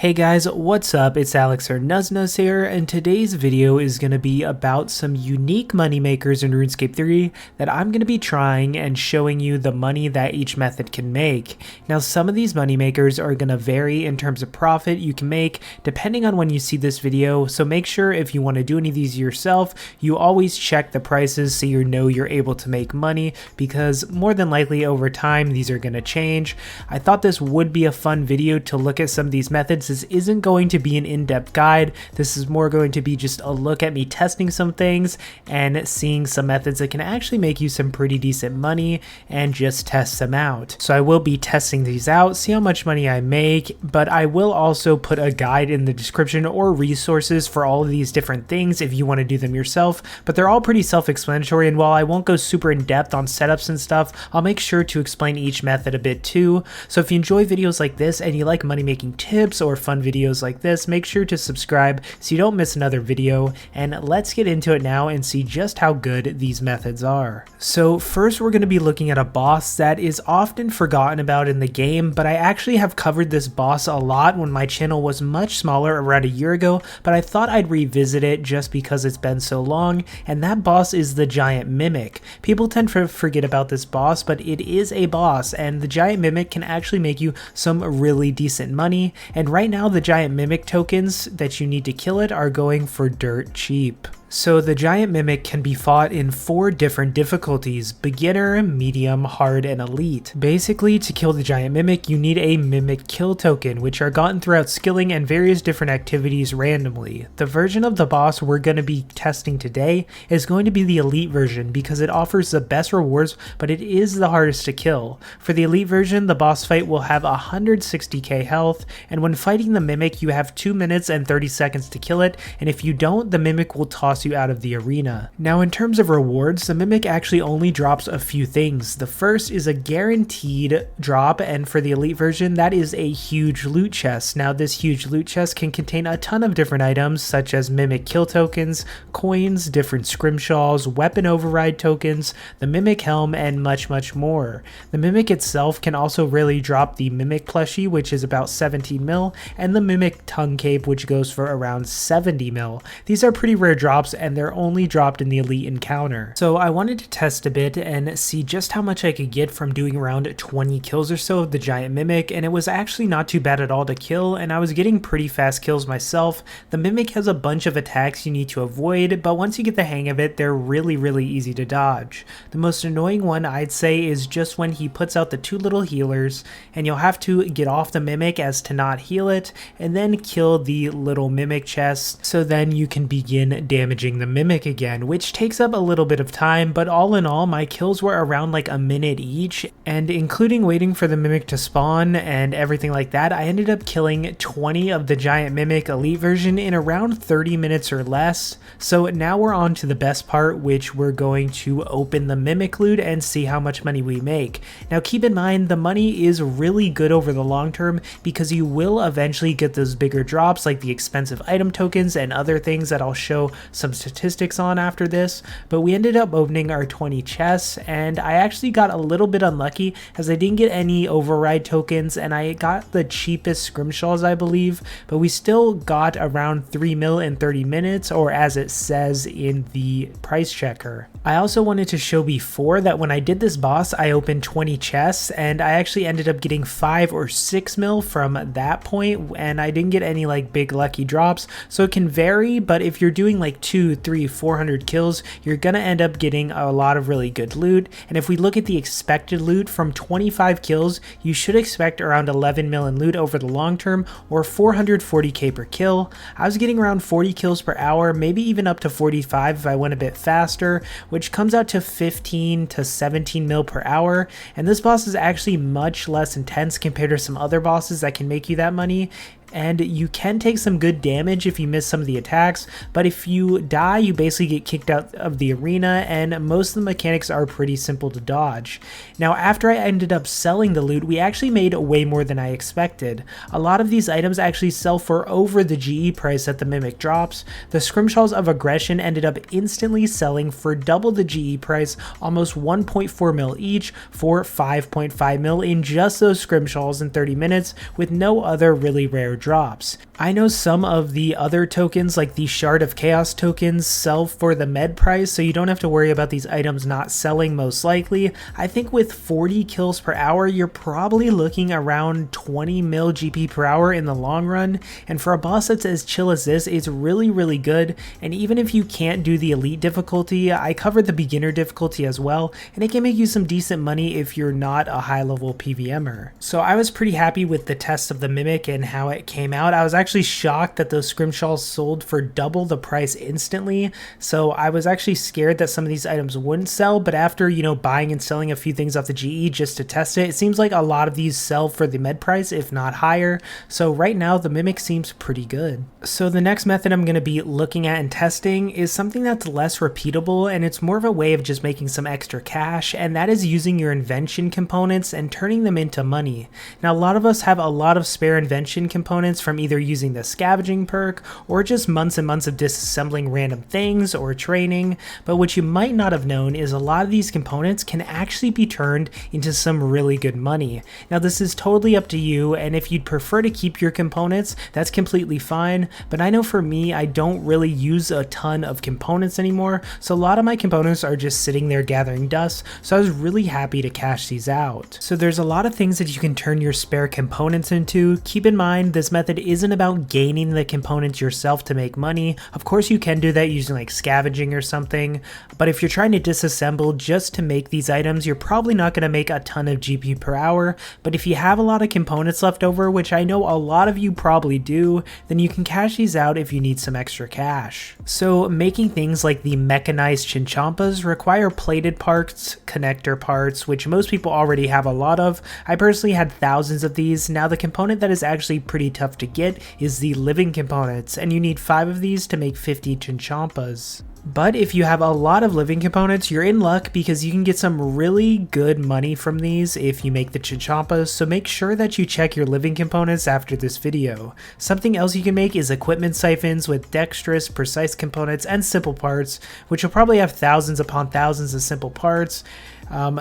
Hey guys, what's up? It's Alex or Nuznuz here, and today's video is going to be about some unique moneymakers in RuneScape 3 that I'm going to be trying and showing you the money that each method can make. Now, some of these moneymakers are going to vary in terms of profit you can make depending on when you see this video, so make sure if you want to do any of these yourself, you always check the prices so you know you're able to make money, because more than likely over time these are going to change. I thought this would be a fun video to look at some of these methods. This isn't going to be an in-depth guide. This is more going to be just a look at me testing some things and seeing some methods that can actually make you some pretty decent money and just test them out. So I will be testing these out, see how much money I make, but I will also put a guide in the description or resources for all of these different things if you want to do them yourself, but they're all pretty self-explanatory, and while I won't go super in-depth on setups and stuff, I'll make sure to explain each method a bit too. So if you enjoy videos like this and you like money-making tips or fun videos like this, make sure to subscribe so you don't miss another video, and let's get into it now and see just how good these methods are. So first we're going to be looking at a boss that is often forgotten about in the game, but I actually have covered this boss a lot when my channel was much smaller around a year ago, but I thought I'd revisit it just because it's been so long, and that boss is the Giant Mimic. People tend to forget about this boss, but it is a boss, and the Giant Mimic can actually make you some really decent money, and right now the Giant Mimic tokens that you need to kill it are going for dirt cheap. So the Giant Mimic can be fought in 4 different difficulties: beginner, medium, hard, and elite. Basically, to kill the Giant Mimic, you need a Mimic kill token, which are gotten throughout skilling and various different activities randomly. The version of the boss we're going to be testing today is going to be the elite version because it offers the best rewards, but it is the hardest to kill. For the elite version, the boss fight will have 160k health, and when fighting the Mimic, you have 2 minutes and 30 seconds to kill it, and if you don't, the Mimic will toss you out of the arena. Now, in terms of rewards, the Mimic actually only drops a few things. The first is a guaranteed drop, and for the elite version, that is a huge loot chest. Now, this huge loot chest can contain a ton of different items such as Mimic kill tokens, coins, different scrimshaws, weapon override tokens, the Mimic helm, and much more. The Mimic itself can also really drop the Mimic plushie, which is about 17 mil, and the Mimic tongue cape, which goes for around 70 mil. These are pretty rare drops, and they're only dropped in the elite encounter. So I wanted to test a bit and see just how much I could get from doing around 20 kills or so of the Giant Mimic, and it was actually not too bad at all to kill, and I was getting pretty fast kills myself. The Mimic has a bunch of attacks you need to avoid, but once you get the hang of it, they're really easy to dodge. The most annoying one I'd say is just when he puts out the 2 little healers, and you'll have to get off the Mimic as to not heal it, and then kill the little Mimic chest, so then you can begin damaging the Mimic again, which takes up a little bit of time, but all in all, my kills were around like a minute each, and including waiting for the Mimic to spawn and everything like that, I ended up killing 20 of the Giant Mimic elite version in around 30 minutes or less. So now we're on to the best part, which we're going to open the Mimic loot and see how much money we make. Now keep in mind, the money is really good over the long term because you will eventually get those bigger drops like the expensive item tokens and other things that I'll show some statistics on after this, but we ended up opening our 20 chests, and I actually got a little bit unlucky as I didn't get any override tokens, and I got the cheapest scrimshaws, I believe, but we still got around 3 mil in 30 minutes, or as it says in the price checker. I also wanted to show before that when I did this boss, I opened 20 chests, and I actually ended up getting 5 or 6 mil from that point, and I didn't get any like big lucky drops, so it can vary, but if you're doing like 200, 300, 400 kills, you're gonna end up getting a lot of really good loot. And if we look at the expected loot from 25 kills, you should expect around 11 mil in loot over the long term, or 440k per kill. I was getting around 40 kills per hour, maybe even up to 45 if I went a bit faster, which comes out to 15 to 17 mil per hour. And this boss is actually much less intense compared to some other bosses that can make you that money. and you can take some good damage if you miss some of the attacks, but if you die, you basically get kicked out of the arena, and most of the mechanics are pretty simple to dodge. Now, after I ended up selling the loot, we actually made way more than I expected. A lot of these items actually sell for over the GE price that the Mimic drops. The Scrimshaws of Aggression ended up instantly selling for double the GE price, almost 1.4 mil each, for 5.5 mil in just those Scrimshaws in 30 minutes, with no other really rare drops. I know some of the other tokens, like the Shard of Chaos tokens, sell for the med price, so you don't have to worry about these items not selling most likely. I think with 40 kills per hour, you're probably looking around 20 mil GP per hour in the long run, and for a boss that's as chill as this, it's really good. And even if you can't do the elite difficulty, I covered the beginner difficulty as well, and it can make you some decent money if you're not a high level PVMer. So I was pretty happy with the test of the Mimic and how it came out. I was actually shocked that those scrimshaws sold for double the price instantly, so I was actually scared that some of these items wouldn't sell, but after, buying and selling a few things off the GE just to test it, it seems like a lot of these sell for the med price, if not higher. So right now the Mimic seems pretty good. So the next method I'm going to be looking at and testing is something that's less repeatable, and it's more of a way of just making some extra cash, and that is using your invention components and turning them into money. Now a lot of us have a lot of spare invention components from either using the scavenging perk or just months and months of disassembling random things or training, but what you might not have known is a lot of these components can actually be turned into some really good money. Now this is totally up to you, and if you'd prefer to keep your components, that's completely fine, but I know for me, I don't really use a ton of components anymore, so a lot of my components are just sitting there gathering dust, so I was really happy to cash these out. So there's a lot of things that you can turn your spare components into. Keep in mind, this method isn't about gaining the components yourself to make money. Of course you can do that using like scavenging or something, but if you're trying to disassemble just to make these items, you're probably not going to make a ton of GP per hour, but if you have a lot of components left over, which I know a lot of you probably do, then you can cash these out if you need some extra cash. So making things like the mechanized chinchampas require plated parts, connector parts, which most people already have a lot of. I personally had thousands of these. Now the component that is actually pretty tough to get is the living components, and you need 5 of these to make 50 chinchampas. But if you have a lot of living components, you're in luck because you can get some really good money from these if you make the chinchampas, so make sure that you check your living components after this video. Something else you can make is equipment siphons with dexterous, precise components and simple parts, which will probably have thousands upon thousands of simple parts.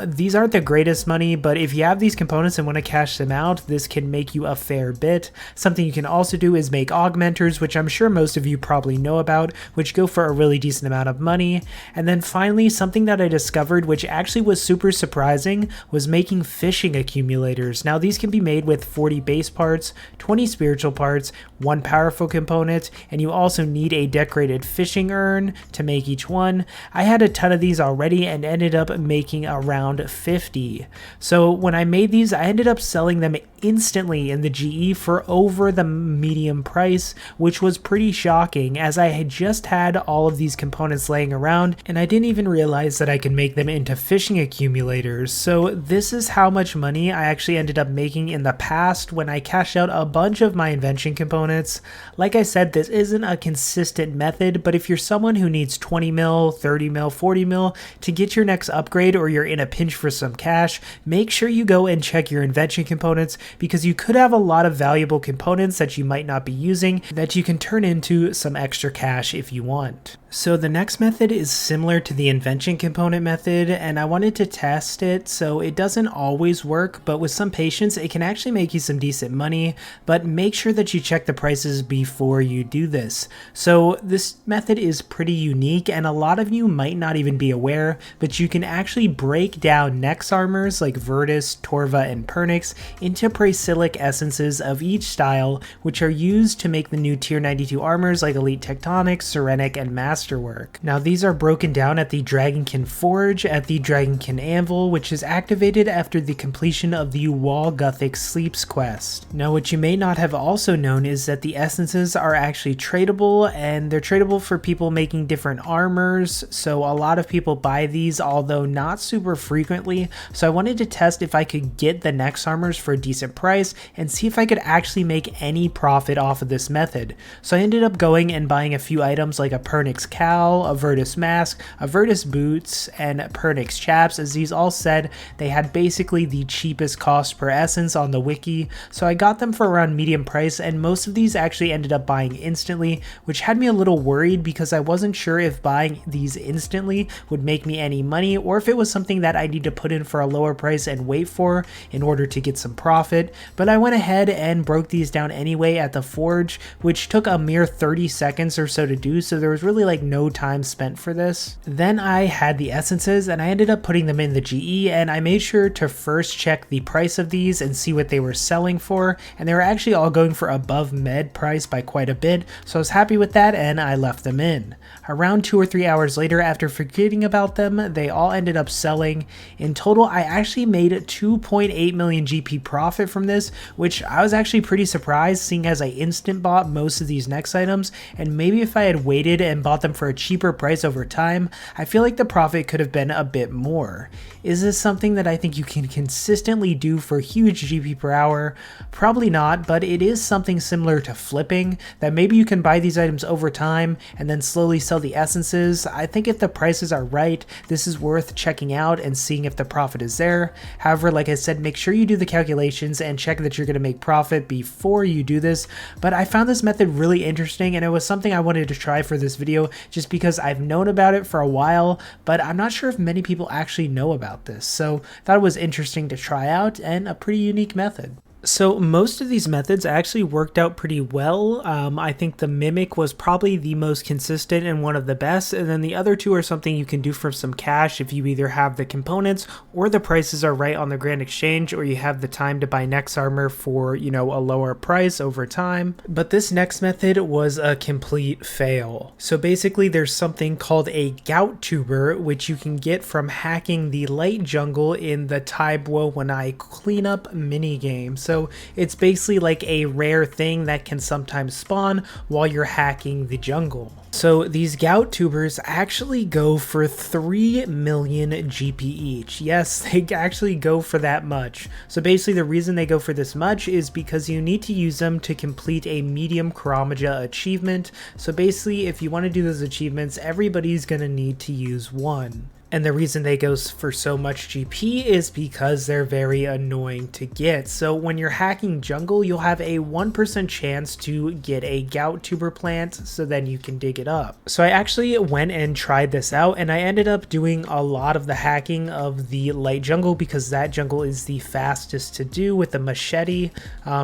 These aren't the greatest money, but if you have these components and want to cash them out, this can make you a fair bit. Something you can also do is make augmenters, which I'm sure most of you probably know about, which go for a really decent amount of money. And then finally, something that I discovered, which actually was super surprising, was making fishing accumulators. Now these can be made with 40 base parts, 20 spiritual parts, 1 powerful component, and you also need a decorated fishing urn to make each one. I had a ton of these already and ended up making around 50. So when I made these, I ended up selling them instantly in the GE for over the medium price, which was pretty shocking as I had just had all of these components laying around and I didn't even realize that I could make them into fishing accumulators. So this is how much money I actually ended up making in the past when I cashed out a bunch of my invention components. Like I said, this isn't a consistent method, but if you're someone who needs 20 mil, 30 mil, 40 mil to get your next upgrade, or you're in a pinch for some cash, make sure you go and check your invention components, because you could have a lot of valuable components that you might not be using that you can turn into some extra cash if you want. So the next method is similar to the invention component method, and I wanted to test it. So it doesn't always work, but with some patience it can actually make you some decent money, but make sure that you check the prices before you do this. So this method is pretty unique and a lot of you might not even be aware, but you can actually break down Nex armors like Virtus, Torva, and Pernix into Prasilic essences of each style, which are used to make the new tier 92 armors like Elite Tectonic, Serenic, and Masterwork. Now these are broken down at the Dragonkin Forge, at the Dragonkin Anvil, which is activated after the completion of the Wall Gothic Sleeps quest. Now what you may not have also known is that the essences are actually tradable, and they're tradable for people making different armors, so a lot of people buy these, although not super frequently. So I wanted to test if I could get the Nex armors for a decent price and see if I could actually make any profit off of this method. So I ended up going and buying a few items like a Pernix Cal, skull, a Virtus mask, a Virtus boots, and Pernix chaps, as these all said they had basically the cheapest cost per essence on the wiki, so I got them for around medium price, and most of these actually ended up buying instantly, which had me a little worried because I wasn't sure if buying these instantly would make me any money or if it was something that I need to put in for a lower price and wait for in order to get some profit. But I went ahead and broke these down anyway at the forge, which took a mere 30 seconds or so to do, so there was really like no time spent for this. Then I had the essences and I ended up putting them in the GE, and I made sure to first check the price of these and see what they were selling for, and they were actually all going for above med price by quite a bit, so I was happy with that and I left them in. Around 2 or 3 hours later, after forgetting about them, they all ended up selling. In total, I actually made 2.8 million GP profit from this, which I was actually pretty surprised seeing as I instant bought most of these next items, and maybe if I had waited and bought them for a cheaper price over time, I feel like the profit could have been a bit more. Is this something that I think you can consistently do for huge GP per hour? Probably not, but it is something similar to flipping, that maybe you can buy these items over time and then slowly sell the essences. I think if the prices are right, this is worth checking out and seeing if the profit is there. However, like I said, make sure you do the calculations and check that you're going to make profit before you do this. But I found this method really interesting, and it was something I wanted to try for this video just because I've known about it for a while, but I'm not sure if many people actually know about this. So I thought it was interesting to try out and a pretty unique method. So most of these methods actually worked out pretty well. I think the Mimic was probably the most consistent and one of the best, and then the other two are something you can do for some cash if you either have the components or the prices are right on the Grand Exchange, or you have the time to buy Nex armor for, you know, a lower price over time. But this next method was a complete fail. So basically there's something called a Gout Tuber, which you can get from hacking the light jungle in the Taibo when I clean up minigame. So it's basically like a rare thing that can sometimes spawn while you're hacking the jungle. So these Gout Tubers actually go for 3 million GP each. Yes, they actually go for that much. So basically the reason they go for this much is because you need to use them to complete a medium Chromaja achievement. So basically if you want to do those achievements, everybody's going to need to use one. And the reason they go for so much GP is because they're very annoying to get. So when you're hacking jungle, you'll have a 1% chance to get a Gout Tuber plant, so then you can dig it up. So I actually went and tried this out, and I ended up doing a lot of the hacking of the light jungle because that jungle is the fastest to do with the machete.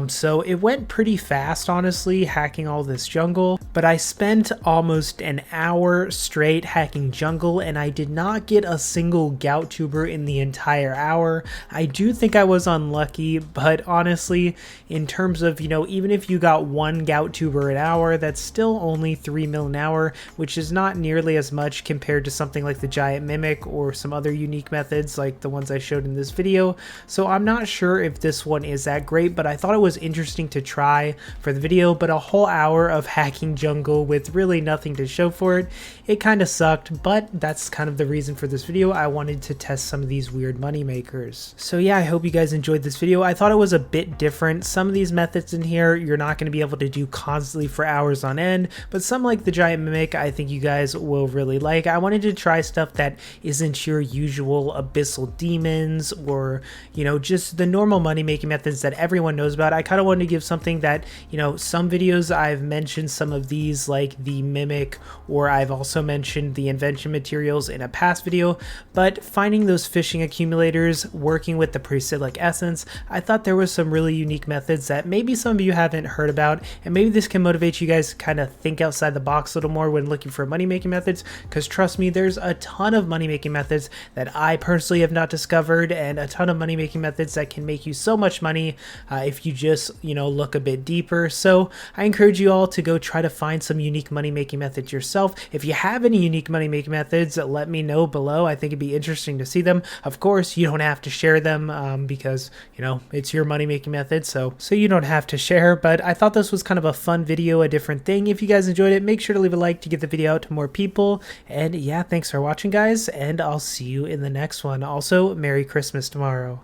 So it went pretty fast, honestly, hacking all this jungle. But I spent almost an hour straight hacking jungle, and I did not get a single Gout Tuber in the entire hour. I do think I was unlucky, but honestly, in terms of, you know, even if you got one Gout Tuber an hour, that's still only 3 mil an hour, which is not nearly as much compared to something like the Giant Mimic or some other unique methods like the ones I showed in this video. So I'm not sure if this one is that great, but I thought it was interesting to try for the video. But a whole hour of hacking jungle with really nothing to show for it, it kind of sucked, but that's kind of the reason for this video. I wanted to test some of these weird money makers. So yeah, I hope you guys enjoyed this video. I thought it was a bit different. Some of these methods in here you're not going to be able to do constantly for hours on end, but some like the Giant Mimic I think you guys will really like. I wanted to try stuff that isn't your usual abyssal demons or, you know, just the normal money making methods that everyone knows about. I kind of wanted to give something that, you know, some videos I've mentioned some of these like the Mimic, or I've also mentioned the invention materials in a past video, but finding those fishing accumulators, working with the Priscillic essence, I thought there was some really unique methods that maybe some of you haven't heard about, and maybe this can motivate you guys to kind of think outside the box a little more when looking for money making methods, because trust me, there's a ton of money making methods that I personally have not discovered, and a ton of money making methods that can make you so much money if you just, you know, look a bit deeper. So I encourage you all to go try to find some unique money making methods yourself. If you have any unique money making methods, let me know below. I think it'd be interesting to see them. Of course, you don't have to share them because, you know, it's your money making method, so you don't have to share. But I thought this was kind of a fun video, a different thing. If you guys enjoyed it, make sure to leave a like to get the video out to more people. And yeah, thanks for watching, guys, and I'll see you in the next one. Also, Merry Christmas tomorrow.